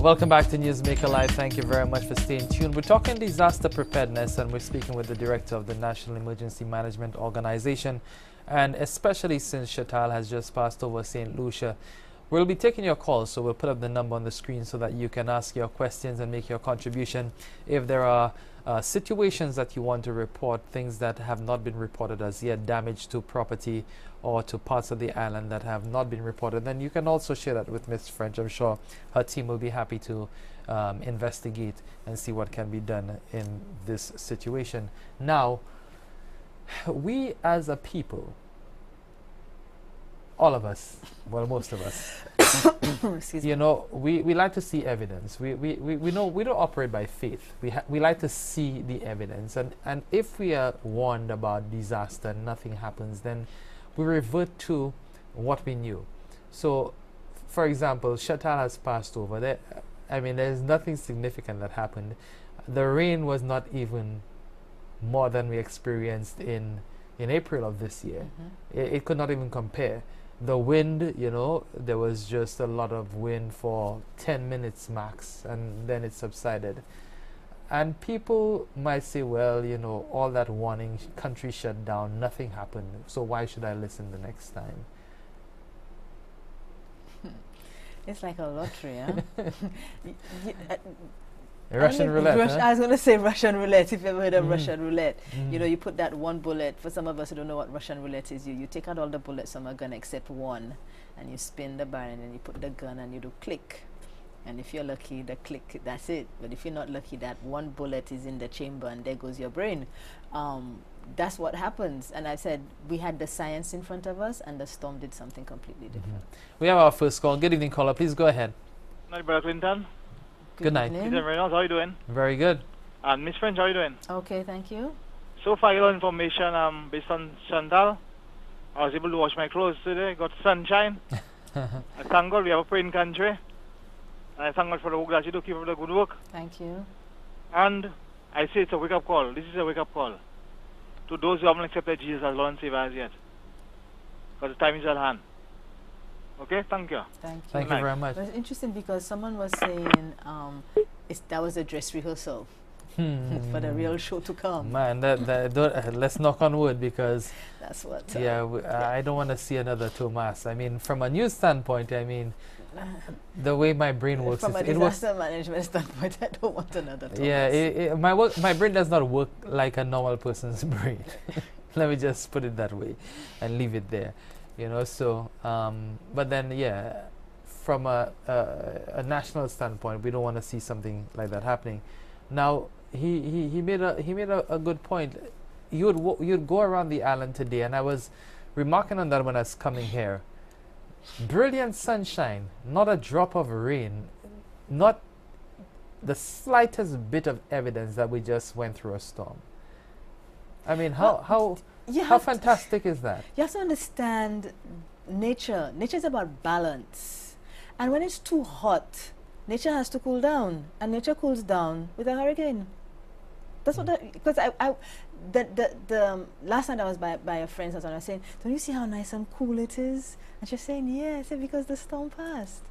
Welcome back to Newsmaker Live. Thank you very much for staying tuned. We're talking disaster preparedness, and we're speaking with the director of the National Emergency Management Organization. And especially since Shatal has just passed over St. Lucia, we'll be taking your calls, so we'll put up the number on the screen so that you can ask your questions and make your contribution. If there are situations that you want to report, things that have not been reported as yet, damage to property or to parts of the island that have not been reported, then you can also share that with Ms. French. I'm sure her team will be happy to investigate and see what can be done in this situation. Now, we as a people, all of us, well, most of us, you know, we like to see evidence. We know we don't operate by faith. We like to see the evidence. And if we are warned about disaster and nothing happens, then we revert to what we knew. So, for example, Shatal has passed over. There's nothing significant that happened. The rain was not even more than we experienced in April of this year. It could not even compare. The wind, you know, there was just a lot of wind for 10 minutes max, and then it subsided. And people might say, well, you know, all that warning, country shut down, nothing happened, so why should I listen the next time? It's like a lottery, huh? Russian roulette, huh? I was going to say Russian roulette, if you ever heard of Russian roulette. You know, you put that one bullet. For some of us who don't know what Russian roulette is, you take out all the bullets from a gun except one, and you spin the barrel, and then you put the gun, and you do click. And if you're lucky, the click, that's it. But if you're not lucky, that one bullet is in the chamber, and there goes your brain. That's what happens. And I said, we had the science in front of us, and the storm did something completely different. We have our first call. Good evening, caller. Please go ahead. Night, Brother Clinton. Good night. Peter Reynolds, how are you doing? Very good. And Miss French, how are you doing? Okay, thank you. So far, your information based on Chantal. I was able to wash my clothes today. Got sunshine. I thank God we have a praying country. And I thank God for the work that you do. Keep up the good work. Thank you. And I say it's a wake-up call. This is a wake-up call to those who haven't accepted Jesus as Lord and Savior as yet. Because the time is at hand. Okay, thank you. Thank you very much. It's interesting because someone was saying that was a dress rehearsal for the real show to come. Man, let's knock on wood, because that's what. I don't want to see another Thomas. I mean, from a news standpoint, I mean, the way my brain works. From a disaster management standpoint, I don't want another Thomas. Yeah, my brain does not work like a normal person's brain. Let me just put it that way and leave it there. You know, so but then from a national standpoint, we don't want to see something like that happening. Now he made a good point. You'd go around the island today, and I was remarking on that when I was coming here. Brilliant sunshine, not a drop of rain, not the slightest bit of evidence that we just went through a storm. I mean, how fantastic is that? You have to understand nature. Nature is about balance. And when it's too hot, nature has to cool down. And nature cools down with a hurricane. That's what because the last night I was by a friend's house, and I was saying, don't you see how nice and cool it is? And she's saying, yeah. I said, because the storm passed.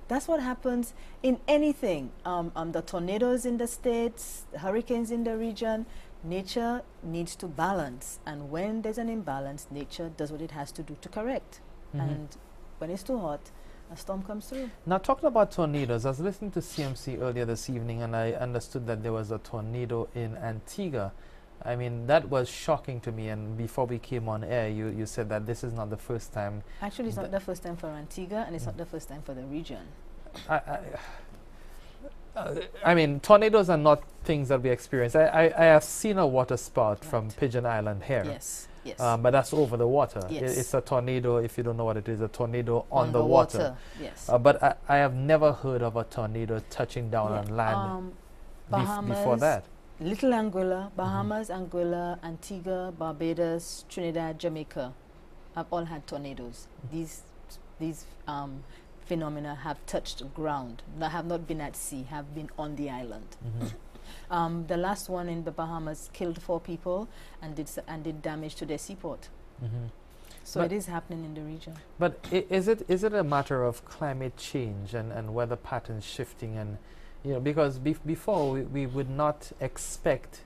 That's what happens in anything. The tornadoes in the States, the hurricanes in the region. Nature needs to balance, and when there's an imbalance, nature does what it has to do to correct. And when it's too hot, a storm comes through. Now, talking about tornadoes, I was listening to CMC earlier this evening, and I understood that there was a tornado in Antigua. I mean, that was shocking to me, and before we came on air, you said that this is not the first time. Actually, it's not the first time for Antigua, and it's not the first time for the region. I mean, tornadoes are not things that we experience. I have seen a water spout from Pigeon Island here. Yes, yes. But that's over the water. Yes. It's a tornado, if you don't know what it is, a tornado on the water. Yes. But I have never heard of a tornado touching down on land before that. Little Anguilla, Bahamas, Anguilla, Antigua, Barbados, Trinidad, Jamaica have all had tornadoes. These phenomena have touched ground, have not been at sea, have been on the island. The last one in the Bahamas killed 4 people and did damage to their seaport. So it is happening in the region. But is it a matter of climate change and weather patterns shifting, and because before we would not expect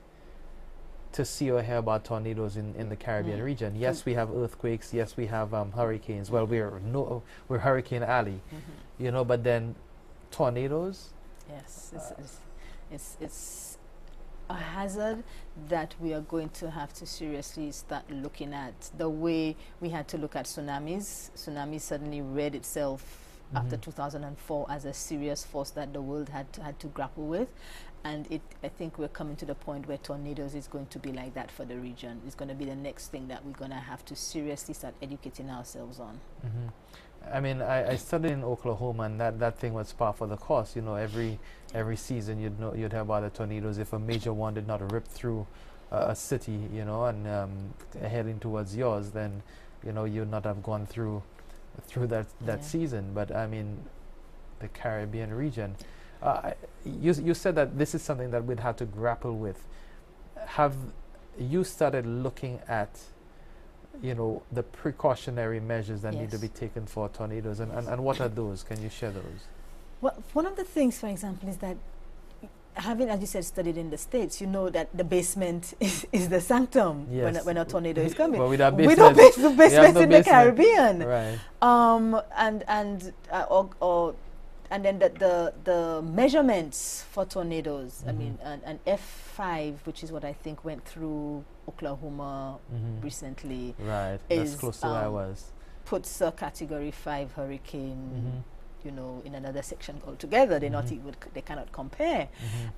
to see or hear about tornadoes in the Caribbean region. Yes, we have earthquakes. Yes, we have hurricanes. Well, we're Hurricane Alley, but then tornadoes. Yes, it's a hazard that we are going to have to seriously start looking at. The way we had to look at tsunamis. Tsunamis suddenly read itself after 2004 as a serious force that the world had to grapple with. And I think we're coming to the point where tornadoes is going to be like that for the region. It's going to be the next thing that we're going to have to seriously start educating ourselves on. I mean, I studied in Oklahoma, and that thing was par for the course. Every season you'd have other tornadoes. If a major one did not rip through a city, and heading towards yours, then you'd not have gone through that season. But I mean, the Caribbean region. You said that this is something that we'd have to grapple with. Have you started looking at, the precautionary measures that need to be taken for tornadoes, and what are those? Can you share those? Well, one of the things, for example, is that having, as you said, studied in the States, you know that the basement is the sanctum when a tornado is coming. Well, we don't base the basements in the Caribbean. Right. And then the measurements for tornadoes, I mean, an F5, which is what I think went through Oklahoma recently. Right, that's close to where I was. Puts a Category 5 hurricane, in another section altogether. They cannot compare.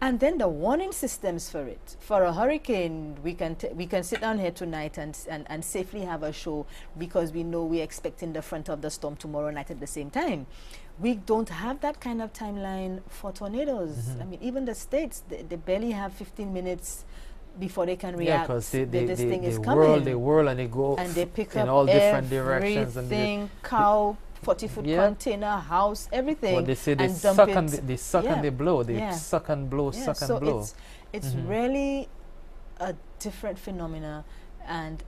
And then the warning systems for it. For a hurricane, we can sit down here tonight and safely have a show because we know we're expecting the front of the storm tomorrow night at the same time. We don't have that kind of timeline for tornadoes. I mean, even the States, they barely have 15 minutes before they can react. Because this thing is coming. They whirl and they go and they pick in up all different directions. Everything, cow, 40-foot container, house, everything. Well, they say they and suck and they blow. They suck and blow, suck and blow. So it's really a different phenomena, and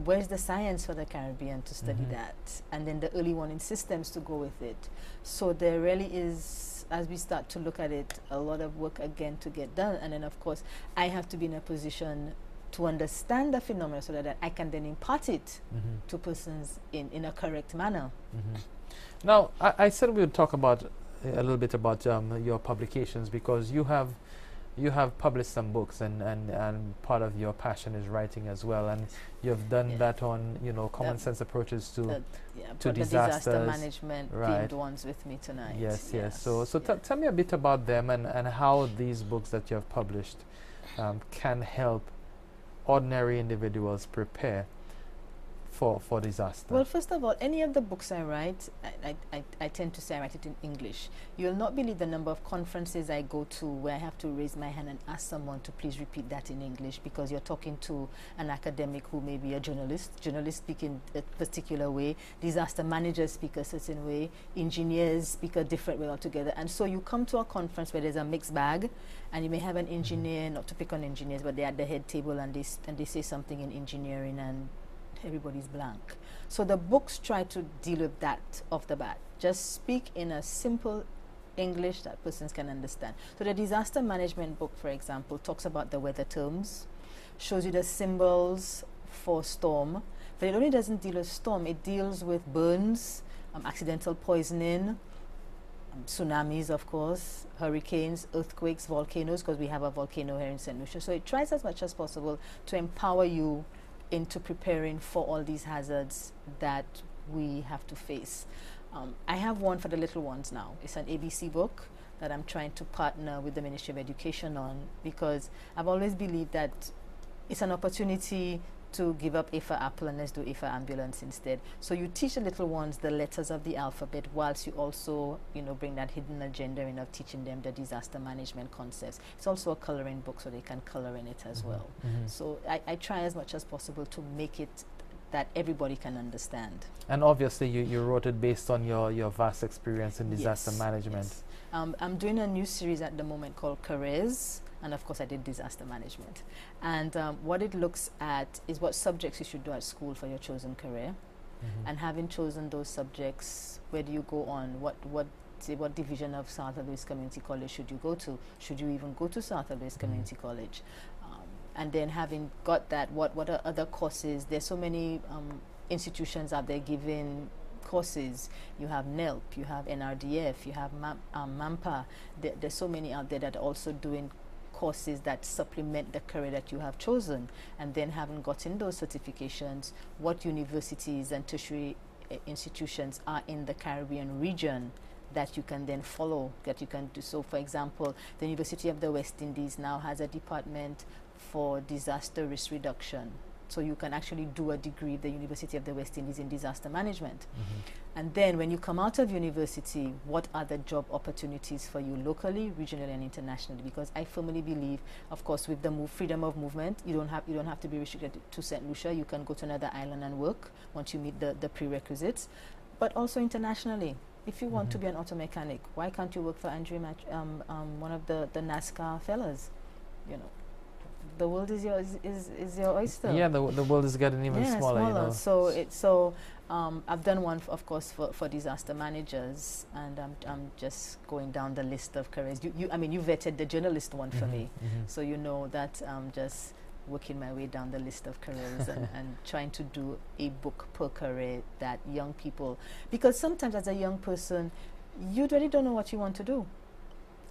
where's the science for the Caribbean to study that? And then the early warning systems to go with it. So there really is, as we start to look at it, a lot of work again to get done. And then, of course, I have to be in a position to understand the phenomena so that I can then impart it to persons in a correct manner. Now, I said we would talk about a little bit about your publications, because you have published some books, and part of your passion is writing as well, and you've done that on common sense approaches to disaster management themed ones with me tonight. Yes. So tell me a bit about them and how these books that you have published can help ordinary individuals prepare for disaster. Well, first of all, any of the books I write, I tend to say I write it in English. You'll not believe the number of conferences I go to where I have to raise my hand and ask someone to please repeat that in English, because you're talking to an academic who may be a journalist. Journalists speak in a particular way. Disaster managers speak a certain way. Engineers speak a different way altogether. And so you come to a conference where there's a mixed bag, and you may have an engineer, not to pick on engineers, but they're at the head table and they say something in engineering and everybody's blank. So the books try to deal with that off the bat. Just speak in a simple English that persons can understand. So the disaster management book, for example, talks about the weather terms, shows you the symbols for storm, but it only doesn't deal with storm. It deals with burns, accidental poisoning, tsunamis, of course, hurricanes, earthquakes, volcanoes, because we have a volcano here in St. Lucia. So it tries as much as possible to empower you into preparing for all these hazards that we have to face. I have one for the little ones now. It's an ABC book that I'm trying to partner with the Ministry of Education on, because I've always believed that it's an opportunity to give up A for apple and let's do A for ambulance instead. So you teach the little ones the letters of the alphabet, whilst you also, bring that hidden agenda in of teaching them the disaster management concepts. It's also a coloring book, so they can color in it as well. So I try as much as possible to make it that everybody can understand. And obviously you wrote it based on your vast experience in disaster management. Yes. I'm doing a new series at the moment called Careers, and of course I did disaster management. And what it looks at is what subjects you should do at school for your chosen career. And having chosen those subjects, where do you go on? What division of South Louis Community College should you go to? Should you even go to South Louis Community College? And then having got that, what are other courses? There's so many institutions out there giving courses. You have NELP, you have NRDF, you have MAMPA. There's so many out there that are also doing courses that supplement the career that you have chosen. And then having gotten those certifications, what universities and tertiary institutions are in the Caribbean region that you can then follow, that you can do. So for example, the University of the West Indies now has a department for disaster risk reduction. So you can actually do a degree at the University of the West Indies in disaster management. And then when you come out of university, what are the job opportunities for you locally, regionally, and internationally? Because I firmly believe, of course, with the freedom of movement, you don't have to be restricted to St. Lucia. You can go to another island and work once you meet the prerequisites. But also internationally, if you want to be an auto mechanic, why can't you work for Andrew one of the NASCAR fellas? You know, the world is your oyster. Yeah, the world is getting even smaller. You know. So I've done one, of course, for disaster managers, and I'm just going down the list of careers. You vetted the journalist one for me, so you know that I'm just working my way down the list of careers and trying to do a book per career that young people, because sometimes as a young person, you really don't know what you want to do.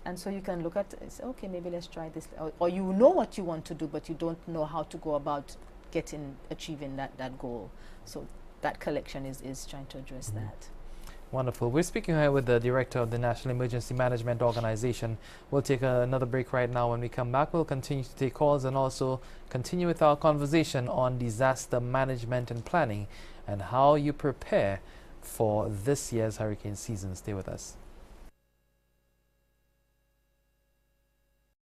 And so you can look at it and say, okay, maybe let's try this. Or you know what you want to do, but you don't know how to go about achieving that goal. So that collection is trying to address that. Wonderful. We're speaking here with the director of the National Emergency Management Organization. We'll take another break right now. When we come back, we'll continue to take calls and also continue with our conversation on disaster management and planning and how you prepare for this year's hurricane season. Stay with us.